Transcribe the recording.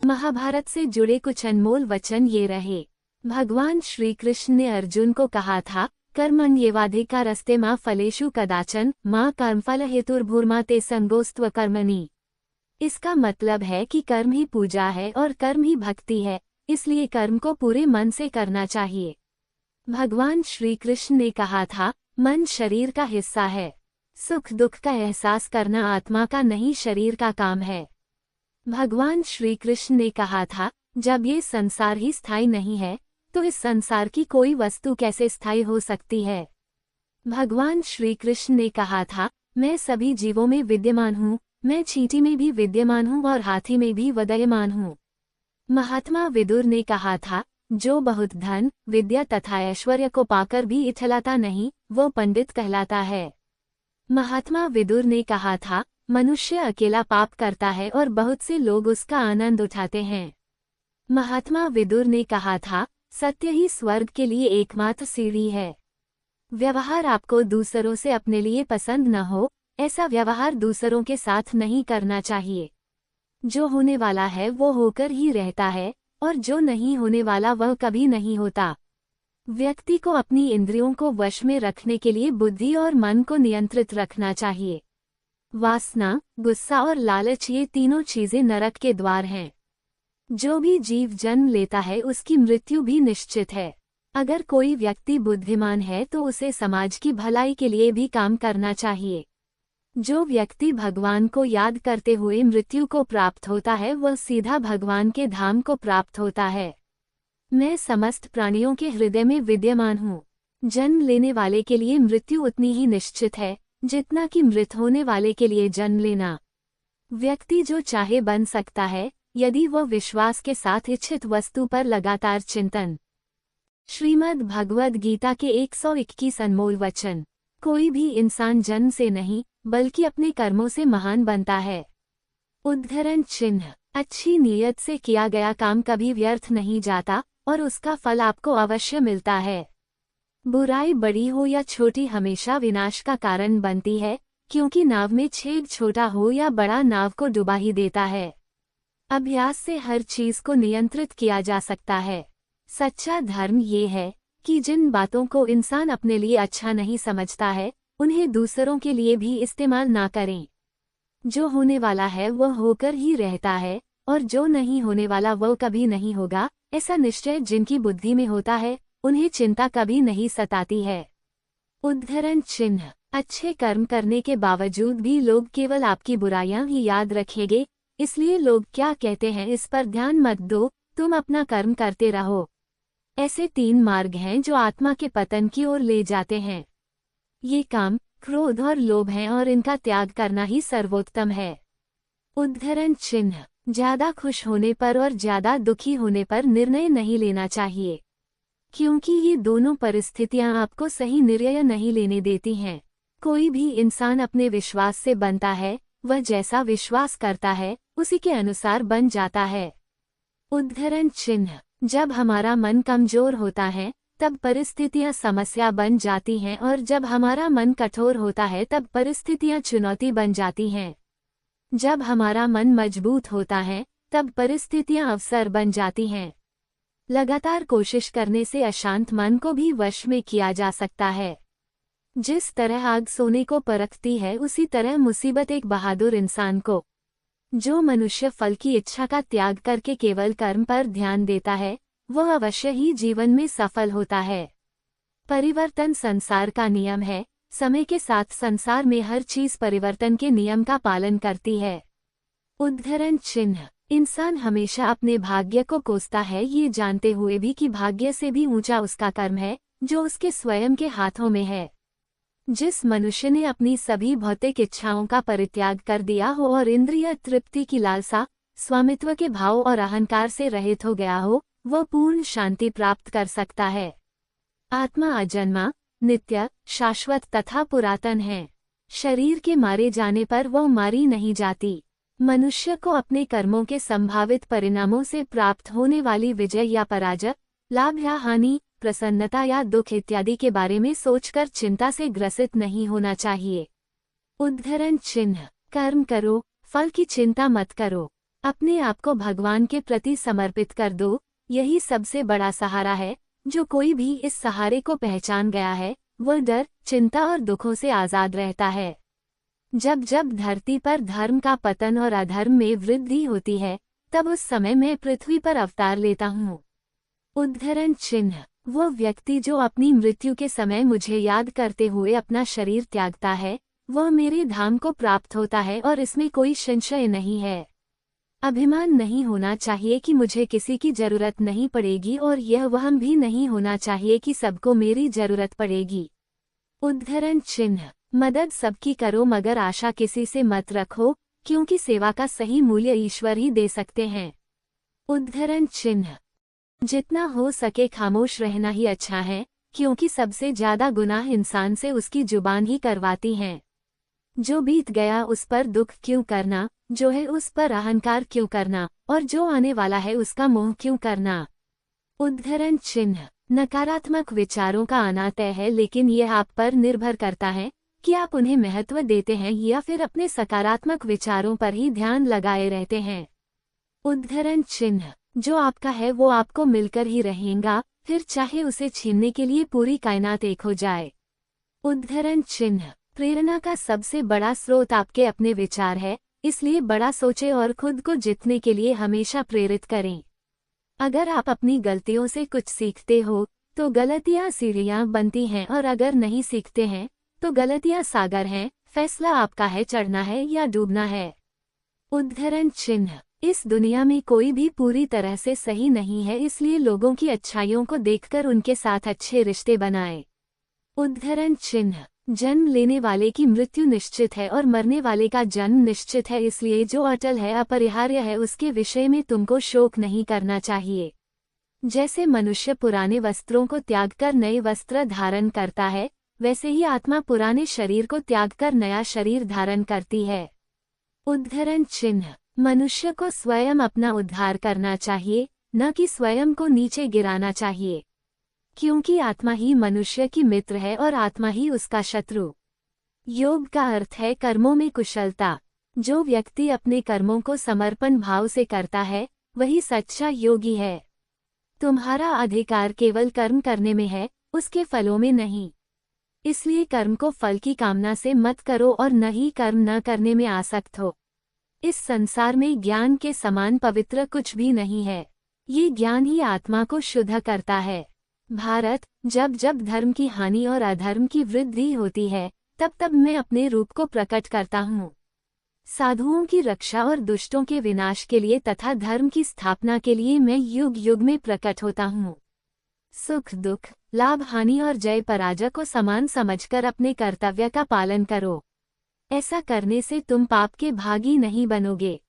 महाभारत से जुड़े कुछ अनमोल वचन ये रहे। भगवान श्री कृष्ण ने अर्जुन को कहा था, कर्मण्येवाधिकारस्ते मा फलेषु कदाचन मां कर्मफल हेतुर्भूर्मा ते संगोस्त्व कर्मणि। इसका मतलब है कि कर्म ही पूजा है और कर्म ही भक्ति है, इसलिए कर्म को पूरे मन से करना चाहिए। भगवान श्री कृष्ण ने कहा था, मन शरीर का हिस्सा है। सुख दुख का एहसास करना आत्मा का नहीं शरीर का काम है। भगवान श्री कृष्ण ने कहा था, जब ये संसार ही स्थायी नहीं है तो इस संसार की कोई वस्तु कैसे स्थायी हो सकती है। भगवान श्री कृष्ण ने कहा था, मैं सभी जीवों में विद्यमान हूँ, मैं चींटी में भी विद्यमान हूँ और हाथी में भी विद्यमान हूँ। महात्मा विदुर ने कहा था, जो बहुत धन विद्या तथा ऐश्वर्य को पाकर भी इठलाता नहीं, वो पंडित कहलाता है। महात्मा विदुर ने कहा था, मनुष्य अकेला पाप करता है और बहुत से लोग उसका आनंद उठाते हैं। महात्मा विदुर ने कहा था, सत्य ही स्वर्ग के लिए एकमात्र सीढ़ी है। व्यवहार आपको दूसरों से अपने लिए पसंद न हो, ऐसा व्यवहार दूसरों के साथ नहीं करना चाहिए। जो होने वाला है वो होकर ही रहता है और जो नहीं होने वाला वह कभी नहीं होता। व्यक्ति को अपनी इंद्रियों को वश में रखने के लिए बुद्धि और मन को नियंत्रित रखना चाहिए। वासना, गुस्सा और लालच ये तीनों चीजें नरक के द्वार हैं। जो भी जीव जन्म लेता है उसकी मृत्यु भी निश्चित है। अगर कोई व्यक्ति बुद्धिमान है तो उसे समाज की भलाई के लिए भी काम करना चाहिए। जो व्यक्ति भगवान को याद करते हुए मृत्यु को प्राप्त होता है वह सीधा भगवान के धाम को प्राप्त होता है। मैं समस्त प्राणियों के हृदय में विद्यमान हूँ। जन्म लेने वाले के लिए मृत्यु उतनी ही निश्चित है जितना कि मृत होने वाले के लिए जन्म लेना। व्यक्ति जो चाहे बन सकता है यदि वह विश्वास के साथ इच्छित वस्तु पर लगातार चिंतन। श्रीमद् भगवद गीता के 121 अनमोल वचन। कोई भी इंसान जन्म से नहीं बल्कि अपने कर्मों से महान बनता है। उद्धरण चिन्ह। अच्छी नीयत से किया गया काम कभी व्यर्थ नहीं जाता और उसका फल आपको अवश्य मिलता है। बुराई बड़ी हो या छोटी हमेशा विनाश का कारण बनती है, क्योंकि नाव में छेद छोटा हो या बड़ा नाव को डुबा ही देता है। अभ्यास से हर चीज को नियंत्रित किया जा सकता है। सच्चा धर्म ये है कि जिन बातों को इंसान अपने लिए अच्छा नहीं समझता है उन्हें दूसरों के लिए भी इस्तेमाल ना करें। जो होने वाला है वह होकर ही रहता है और जो नहीं होने वाला वह कभी नहीं होगा, ऐसा निश्चय जिनकी बुद्धि में होता है उन्हें चिंता कभी नहीं सताती है। उद्धरण चिन्ह। अच्छे कर्म करने के बावजूद भी लोग केवल आपकी बुराइयां ही याद रखेंगे, इसलिए लोग क्या कहते हैं इस पर ध्यान मत दो, तुम अपना कर्म करते रहो। ऐसे 3 मार्ग हैं जो आत्मा के पतन की ओर ले जाते हैं। ये काम, क्रोध और लोभ हैं और इनका त्याग करना ही सर्वोत्तम है। उद्धरण चिन्ह। ज्यादा खुश होने पर और ज्यादा दुखी होने पर निर्णय नहीं लेना चाहिए, क्योंकि ये दोनों परिस्थितियां आपको सही निर्णय नहीं लेने देती हैं। कोई भी इंसान अपने विश्वास से बनता है, वह जैसा विश्वास करता है उसी के अनुसार बन जाता है। उद्धरण चिन्ह। जब हमारा मन कमजोर होता है तब परिस्थितियां समस्या बन जाती हैं और जब हमारा मन कठोर होता है तब परिस्थितियां चुनौती बन जाती हैं। जब हमारा मन मजबूत होता है तब परिस्थितियां अवसर बन जाती हैं। लगातार कोशिश करने से अशांत मन को भी वश में किया जा सकता है। जिस तरह आग सोने को परखती है उसी तरह मुसीबत एक बहादुर इंसान को। जो मनुष्य फल की इच्छा का त्याग करके केवल कर्म पर ध्यान देता है वह अवश्य ही जीवन में सफल होता है। परिवर्तन संसार का नियम है। समय के साथ संसार में हर चीज परिवर्तन के नियम का पालन करती है। उद्धरण चिन्ह। इंसान हमेशा अपने भाग्य को कोसता है ये जानते हुए भी कि भाग्य से भी ऊंचा उसका कर्म है जो उसके स्वयं के हाथों में है। जिस मनुष्य ने अपनी सभी भौतिक इच्छाओं का परित्याग कर दिया हो और इंद्रिय तृप्ति की लालसा, स्वामित्व के भाव और अहंकार से रहित हो गया हो, वह पूर्ण शांति प्राप्त कर सकता है। आत्मा अजन्मा, नित्य, शाश्वत तथा पुरातन है। शरीर के मारे जाने पर वह मारी नहीं जाती। मनुष्य को अपने कर्मों के संभावित परिणामों से प्राप्त होने वाली विजय या पराजय, लाभ या हानि, प्रसन्नता या दुख इत्यादि के बारे में सोचकर चिंता से ग्रसित नहीं होना चाहिए। उद्धरण चिन्ह। कर्म करो, फल की चिंता मत करो। अपने आप को भगवान के प्रति समर्पित कर दो, यही सबसे बड़ा सहारा है। जो कोई भी इस सहारे को पहचान गया है, वह डर, चिंता और दुखों से आज़ाद रहता है। जब जब धरती पर धर्म का पतन और अधर्म में वृद्धि होती है, तब उस समय मैं पृथ्वी पर अवतार लेता हूँ। उद्धरण चिन्ह: वो व्यक्ति जो अपनी मृत्यु के समय मुझे याद करते हुए अपना शरीर त्यागता है, वह मेरे धाम को प्राप्त होता है और इसमें कोई संशय नहीं है। अभिमान नहीं होना चाहिए कि मुझे किसी की जरूरत नहीं पड़ेगी, और यह वहम भी नहीं होना चाहिए कि सबको मेरी जरूरत पड़ेगी। उद्धरण चिन्ह: मदद सबकी करो मगर आशा किसी से मत रखो, क्योंकि सेवा का सही मूल्य ईश्वर ही दे सकते हैं। उद्धरण चिन्ह: जितना हो सके खामोश रहना ही अच्छा है, क्योंकि सबसे ज्यादा गुनाह इंसान से उसकी जुबान ही करवाती हैं। जो बीत गया उस पर दुख क्यों करना, जो है उस पर अहंकार क्यों करना, और जो आने वाला है उसका मोह क्यों करना। उद्धरण चिन्ह: नकारात्मक विचारों का आना तय है, लेकिन यह आप पर निर्भर करता है कि आप उन्हें महत्व देते हैं या फिर अपने सकारात्मक विचारों पर ही ध्यान लगाए रहते हैं। उद्धरण चिन्ह: जो आपका है वो आपको मिलकर ही रहेगा, फिर चाहे उसे छीनने के लिए पूरी कायनात एक हो जाए। उद्धरण चिन्ह: प्रेरणा का सबसे बड़ा स्रोत आपके अपने विचार है, इसलिए बड़ा सोचें और खुद को जीतने के लिए हमेशा प्रेरित करें। अगर आप अपनी गलतियों से कुछ सीखते हो तो गलतियां सीढ़ियां बनती हैं, और अगर नहीं सीखते हैं तो गलतियां सागर हैं। फैसला आपका है, चढ़ना है या डूबना है। उद्धरण चिन्ह: इस दुनिया में कोई भी पूरी तरह से सही नहीं है, इसलिए लोगों की अच्छाइयों को देखकर उनके साथ अच्छे रिश्ते बनाएं। उद्धरण चिन्ह: जन्म लेने वाले की मृत्यु निश्चित है और मरने वाले का जन्म निश्चित है, इसलिए जो अटल है, अपरिहार्य है, उसके विषय में तुमको शोक नहीं करना चाहिए। जैसे मनुष्य पुराने वस्त्रों को त्यागकर नए वस्त्र धारण करता है, वैसे ही आत्मा पुराने शरीर को त्यागकर नया शरीर धारण करती है। उद्धरण चिन्ह: मनुष्य को स्वयं अपना उद्धार करना चाहिए, न कि स्वयं को नीचे गिराना चाहिए, क्योंकि आत्मा ही मनुष्य की मित्र है और आत्मा ही उसका शत्रु। योग का अर्थ है कर्मों में कुशलता। जो व्यक्ति अपने कर्मों को समर्पण भाव से करता है, वही सच्चा योगी है। तुम्हारा अधिकार केवल कर्म करने में है, उसके फलों में नहीं। इसलिए कर्म को फल की कामना से मत करो और न ही कर्म न करने में आसक्त हो। इस संसार में ज्ञान के समान पवित्र कुछ भी नहीं है। ये ज्ञान ही आत्मा को शुद्ध करता है। भारत, जब जब धर्म की हानि और अधर्म की वृद्धि होती है, तब तब मैं अपने रूप को प्रकट करता हूँ। साधुओं की रक्षा और दुष्टों के विनाश के लिए तथा धर्म की स्थापना के लिए मैं युग युग में प्रकट होता हूँ। सुख दुख, लाभ हानि और जय पराजय को समान समझकर अपने कर्तव्य का पालन करो। ऐसा करने से तुम पाप के भागी नहीं बनोगे।